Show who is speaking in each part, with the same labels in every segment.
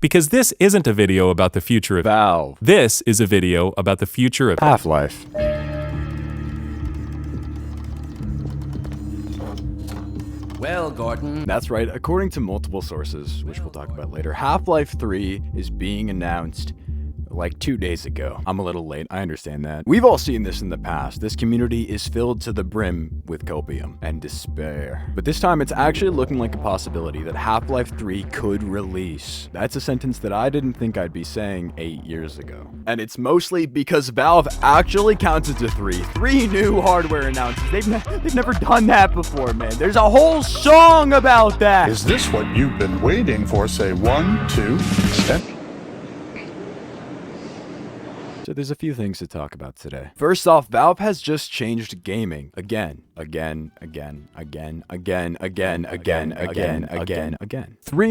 Speaker 1: Because this isn't a video about the future of
Speaker 2: Valve.
Speaker 1: This is a video about the future of
Speaker 2: Half-Life.
Speaker 3: Well, Gordon.
Speaker 2: That's right, according to multiple sources, which we'll talk about later, Half-Life 3 is being announced like 2 days ago. I'm a little late, I understand that. We've all seen this in the past. This community is filled to the brim with copium and despair. But this time it's actually looking like a possibility that Half-Life 3 could release. That's a sentence that I didn't think I'd be saying 8 years ago. And it's mostly because Valve actually counted to three new hardware announcements. They've never done that before, man. There's a whole song about that.
Speaker 4: Is this what you've been waiting for? Say 1, 2, step.
Speaker 2: So there's a few things to talk about today. First off, Valve has just changed gaming again. 3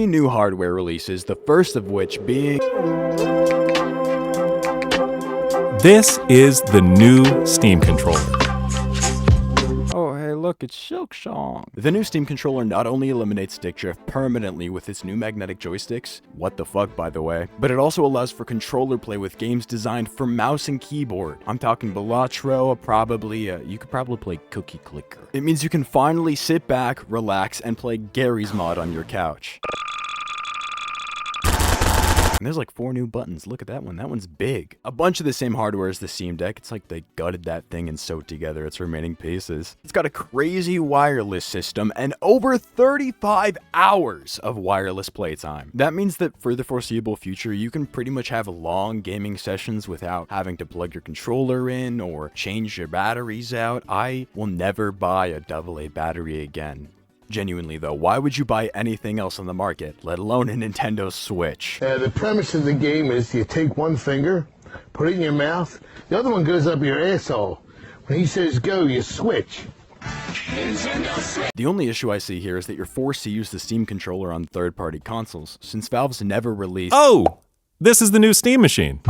Speaker 2: new hardware releases, the first of which being...
Speaker 1: This is the new Steam controller.
Speaker 2: Oh, hey, look, it's Silksong. The new Steam controller not only eliminates stick drift permanently with its new magnetic joysticks, what the fuck by the way, but it also allows for controller play with games designed for mouse and keyboard. I'm talking Balatro, you could probably play Cookie Clicker. It means you can finally sit back, relax, and play Gary's Mod on your couch. And there's like 4 new buttons. Look at that one. That one's big. A bunch of the same hardware as the Steam Deck. It's like they gutted that thing and sewed together its remaining pieces. It's got a crazy wireless system and over 35 hours of wireless playtime. That means that for the foreseeable future, you can pretty much have long gaming sessions without having to plug your controller in or change your batteries out. I will never buy a AA battery again. Genuinely though, why would you buy anything else on the market, let alone a Nintendo Switch?
Speaker 5: The premise of the game is you take one finger, put it in your mouth, the other one goes up your asshole. When he says go, you switch.
Speaker 2: The only issue I see here is that you're forced to use the Steam controller on third-party consoles, since Valve's never released—
Speaker 1: Oh! This is the new Steam machine.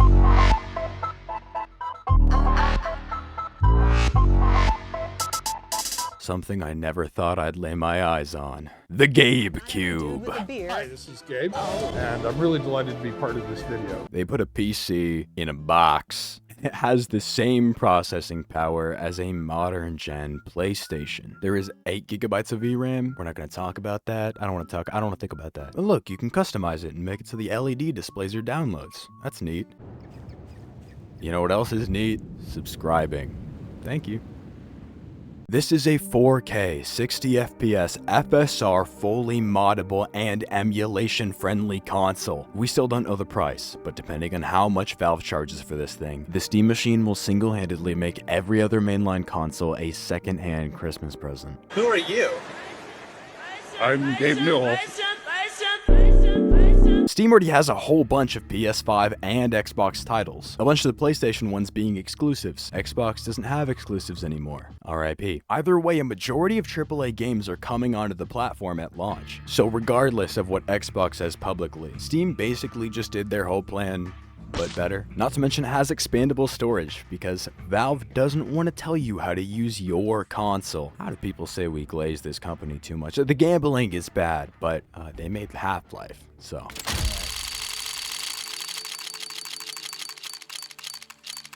Speaker 2: something I never thought I'd lay my eyes on. The Gabe Cube.
Speaker 4: Hi, this is Gabe, and I'm really delighted to be part of this video.
Speaker 2: They put a PC in a box. It has the same processing power as a modern gen PlayStation. There is 8 gigabytes of VRAM. We're not going to talk about that. I don't want to think about that. But look, you can customize it and make it so the LED displays your downloads. That's neat. You know what else is neat? Subscribing. Thank you. This is a 4K, 60 FPS, FSR, fully moddable, and emulation-friendly console. We still don't know the price, but depending on how much Valve charges for this thing, the Steam machine will single-handedly make every other mainline console a second-hand Christmas present.
Speaker 6: Who are you?
Speaker 4: I'm Gabe Newell.
Speaker 2: Steam already has a whole bunch of PS5 and Xbox titles, a bunch of the PlayStation ones being exclusives. Xbox doesn't have exclusives anymore. RIP. Either way, a majority of AAA games are coming onto the platform at launch. So regardless of what Xbox says publicly, Steam basically just did their whole plan, but better. Not to mention it has expandable storage, because Valve doesn't want to tell you how to use your console. How do people say we glaze this company too much? The gambling is bad, but they made Half-Life, so.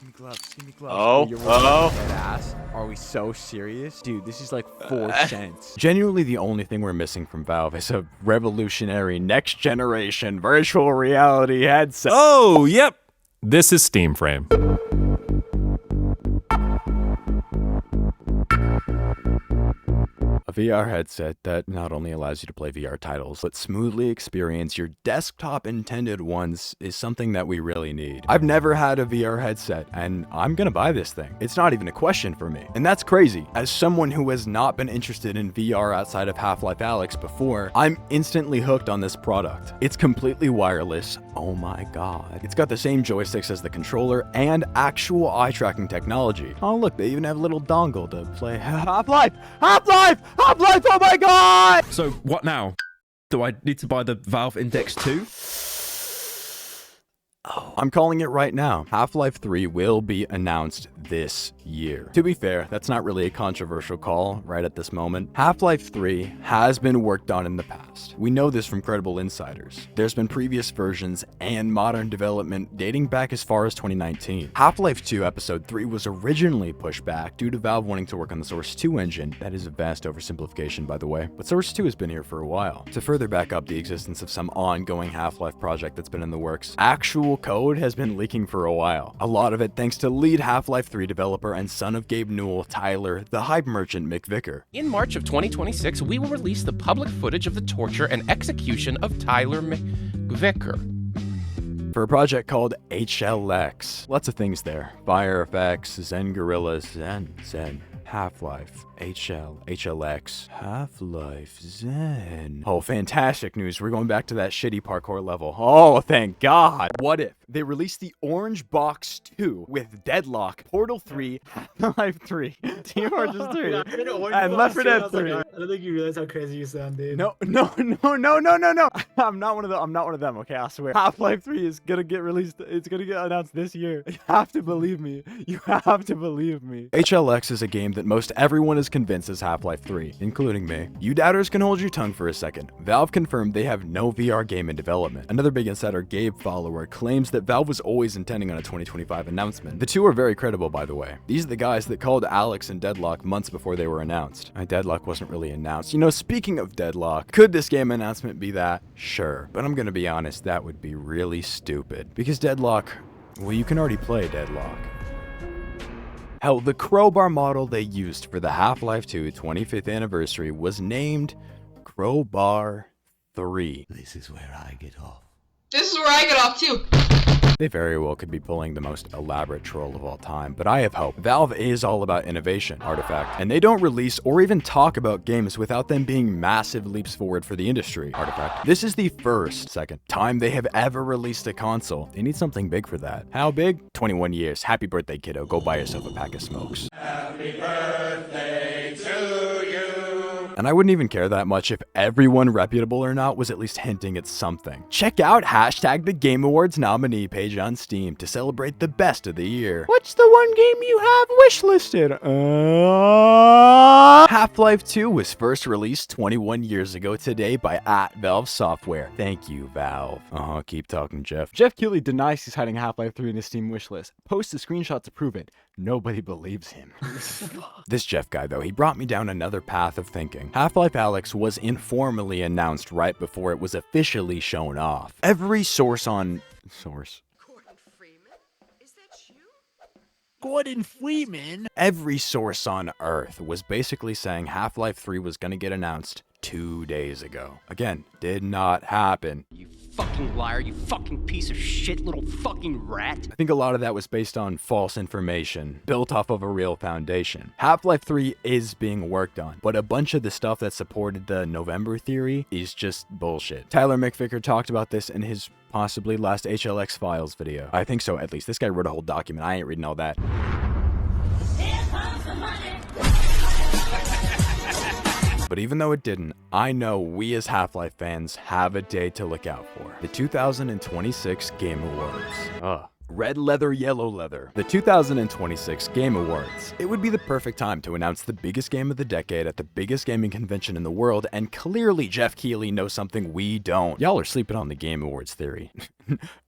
Speaker 2: Give me gloves.
Speaker 3: Oh.
Speaker 2: Are we so serious? Dude, this is like 4 cents. Genuinely, the only thing we're missing from Valve is a revolutionary next-generation virtual reality headset.
Speaker 1: Oh, yep. This is Steam Frame.
Speaker 2: A VR headset that not only allows you to play VR titles, but smoothly experience your desktop-intended ones is something that we really need. I've never had a VR headset, and I'm gonna buy this thing. It's not even a question for me. And that's crazy. As someone who has not been interested in VR outside of Half-Life Alyx before, I'm instantly hooked on this product. It's completely wireless. Oh my god. It's got the same joysticks as the controller and actual eye-tracking technology. Oh look, they even have a little dongle to play Half-Life! Half-Life! Half-Life, oh my god!
Speaker 7: So what now? Do I need to buy the Valve Index 2?
Speaker 2: Oh. I'm calling it right now. Half-Life 3 will be announced this year. To be fair, that's not really a controversial call right at this moment. Half-Life 3 has been worked on in the past. We know this from credible insiders. There's been previous versions and modern development dating back as far as 2019. Half-Life 2 Episode 3 was originally pushed back due to Valve wanting to work on the Source 2 engine. That is a vast oversimplification, by the way, but Source 2 has been here for a while. To further back up the existence of some ongoing Half-Life project that's been in the works, actual code has been leaking for a while. A lot of it thanks to lead Half-Life 3 developer and son of Gabe Newell, Tyler, the hype merchant McVicker.
Speaker 6: In March of 2026, we will release the public footage of the torture and execution of Tyler McVicker.
Speaker 2: For a project called HLX. Lots of things there. Fire effects, Zen Gorillas, Zen, Half-Life, HLX, Half-Life, Zen. Oh, fantastic news. We're going back to that shitty parkour level. Oh, thank God. What if they released the Orange Box 2 with Deadlock, Portal 3, Half-Life 3, Team Fortress 3, and Left 4 Dead 3.
Speaker 7: I don't think you realize how crazy you sound, dude.
Speaker 2: No. I'm not one of them, okay? I swear. Half-Life 3 is gonna get released. It's gonna get announced this year. You have to believe me. You have to believe me. HLX is a game that most everyone is convinced is Half-Life 3, including me. You doubters can hold your tongue for a second. Valve confirmed they have no VR game in development. Another big insider, Gabe follower, claims that Valve was always intending on a 2025 announcement. The two are very credible, by the way. These are the guys that called Alex and Deadlock months before they were announced. Deadlock wasn't really announced. You know, speaking of Deadlock, could this game announcement be that? Sure. But I'm gonna be honest, that would be really stupid. Because Deadlock, well, you can already play Deadlock. Hell, the crowbar model they used for the Half-Life 2 25th anniversary was named Crowbar 3.
Speaker 8: This is where I get off.
Speaker 9: This is where I get off too.
Speaker 2: They very well could be pulling the most elaborate troll of all time, but I have hope. Valve is all about innovation, Artifact, and they don't release or even talk about games without them being massive leaps forward for the industry, Artifact. This is the second time they have ever released a console. They need something big for that. How big? 21 years. Happy birthday, kiddo. Go buy yourself a pack of smokes. Happy birthday to you. And I wouldn't even care that much if everyone, reputable or not, was at least hinting at something. Check out hashtag the Game Awards nominee page on Steam to celebrate the best of the year. What's the one game you have wishlisted? Half-Life 2 was first released 21 years ago today by @Valve Software. Thank you, Valve. Keep talking, Jeff.
Speaker 10: Jeff Keighley denies he's hiding Half-Life 3 in his Steam wishlist. Posts a screenshot to prove it. Nobody believes him.
Speaker 2: This Jeff guy, though, he brought me down another path of thinking. Half-Life Alyx was informally announced right before it was officially shown off. Every source on...
Speaker 11: Gordon Freeman? Is that you?
Speaker 8: Gordon Freeman?
Speaker 2: Every source on Earth was basically saying Half-Life 3 was gonna get announced 2 days ago. Again, did not happen.
Speaker 6: You fucking liar, you fucking piece of shit, little fucking rat.
Speaker 2: I think a lot of that was based on false information, built off of a real foundation. Half-Life 3 is being worked on, but a bunch of the stuff that supported the November theory is just bullshit. Tyler McVicker talked about this in his possibly last HLX Files video. I think so, at least. This guy wrote a whole document. I ain't reading all that.
Speaker 12: Here comes the money.
Speaker 2: But even though it didn't, I know we as Half-Life fans have a day to look out for. The 2026 Game Awards. Red leather, yellow leather. The 2026 Game Awards. It would be the perfect time to announce the biggest game of the decade at the biggest gaming convention in the world, and clearly Jeff Keighley knows something we don't. Y'all are sleeping on the Game Awards theory.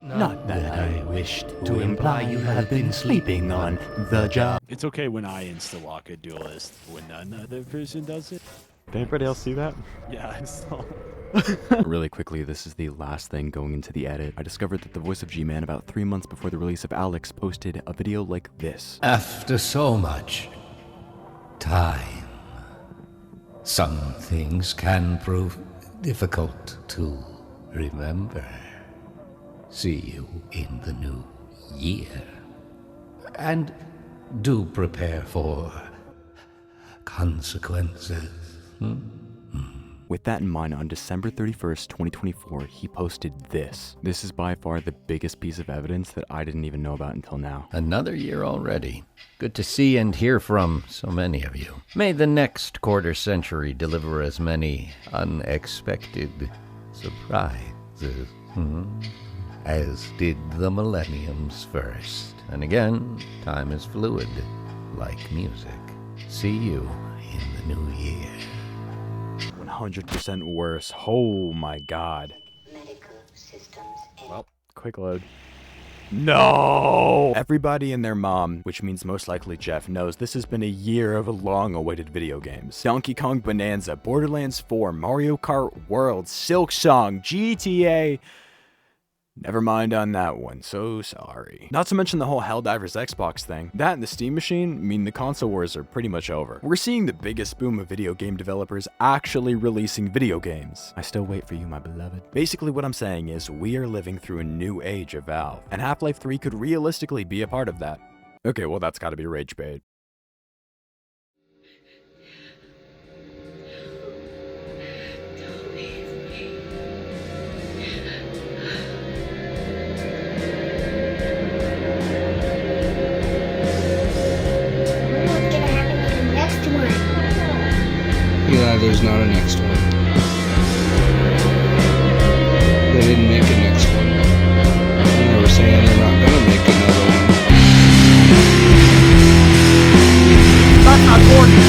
Speaker 8: Not that I wished to imply you have been sleeping on the job.
Speaker 13: It's okay when I insta-lock a duelist when another person does it.
Speaker 10: Did anybody else see that?
Speaker 13: Yeah, I saw.
Speaker 2: Really quickly, this is the last thing going into the edit. I discovered that the voice of G-Man about 3 months before the release of Alyx posted a video like this.
Speaker 8: After so much time, some things can prove difficult to remember. See you in the new year. And do prepare for consequences.
Speaker 2: With that in mind, on December 31st, 2024, he posted this. This is by far the biggest piece of evidence that I didn't even know about until now.
Speaker 14: Another year already. Good to see and hear from so many of you. May the next quarter century deliver as many unexpected surprises as did the millenniums first. And again, time is fluid, like music. See you in the new year.
Speaker 2: 100% worse. Oh my god. Well, quick load. No! Everybody and their mom, which means most likely Jeff, knows this has been a year of long-awaited video games. Donkey Kong Bonanza, Borderlands 4, Mario Kart World, Silksong, GTA... Never mind on that one, so sorry. Not to mention the whole Helldivers Xbox thing. That and the Steam machine mean the console wars are pretty much over. We're seeing the biggest boom of video game developers actually releasing video games. I still wait for you, my beloved. Basically what I'm saying is we are living through a new age of Valve, and Half-Life 3 could realistically be a part of that. Okay, well that's gotta be rage bait.
Speaker 15: Yeah, there's not a next one. They didn't make a next one. And they were saying they're not gonna make another one.
Speaker 10: That's not Gordon!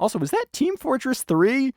Speaker 10: Also, is that Team Fortress 3?